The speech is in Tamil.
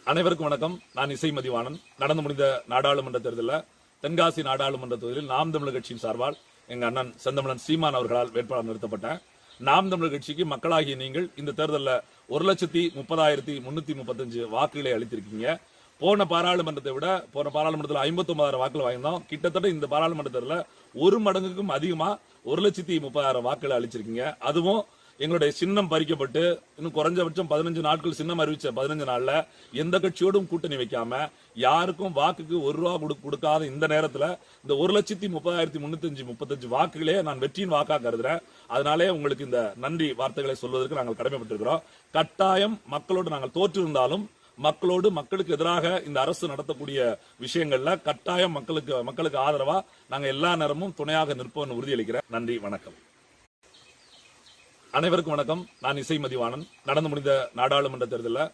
அனைவருக்கும் வணக்கம். நான் இசை மதிவாணன். நடந்து முடிந்த நாடாளுமன்ற தேர்தலில் தென்காசி நாடாளுமன்ற தொகுதியில் நாம் தமிழர் கட்சியின் சார்பால் எங்க அண்ணன் செந்தமிழன் சீமான் அவர்களால் வேட்பாளர் நிறுத்தப்பட்டேன். நாம் தமிழர் கட்சிக்கு மக்களாகிய நீங்கள் இந்த தேர்தலில் 1,30,335 வாக்குகளை அளித்திருக்கீங்க. போன பாராளுமன்றத்தை விட போன பாராளுமன்றத்தில் 59,000 வாக்குகள் வாங்கியிருந்தோம். கிட்டத்தட்ட இந்த பாராளுமன்ற தேர்தலில் 1 மடங்குக்கும் அதிகமா 1,30,30,000 வாக்குகளை அளிச்சிருக்கீங்க. அதுவும் எங்களுடைய சின்னம் பறிக்கப்பட்டு இன்னும் குறைஞ்சபட்சம் 15 நாட்கள் சின்னம் அறிவிச்ச 15 நாள்ல எந்த கட்சியோடும் கூட்டணி வைக்காம யாருக்கும் வாக்குக்கு ₹1 கொடுக்காத இந்த நேரத்துல இந்த 1,30,335 வாக்குகளே நான் வெற்றியின் வாக்கா கருதுறேன். அதனாலே உங்களுக்கு இந்த நன்றி வார்த்தைகளை சொல்வதற்கு நாங்கள் கடமைப்பட்டிருக்கிறோம். கட்டாயம் மக்களோடு நாங்கள் தோற்றிருந்தாலும் மக்களுக்கு எதிராக இந்த அரசு நடத்தக்கூடிய விஷயங்கள்ல கட்டாயம் மக்களுக்கு ஆதரவா நாங்க எல்லா நேரமும் துணையாக நிற்போம்னு உறுதியளிக்கிறேன். நன்றி, வணக்கம். அனைவருக்கும் வணக்கம். நான் இசை மதிவாணன். நடந்து முடிந்த நாடாளுமன்ற தேர்தலில்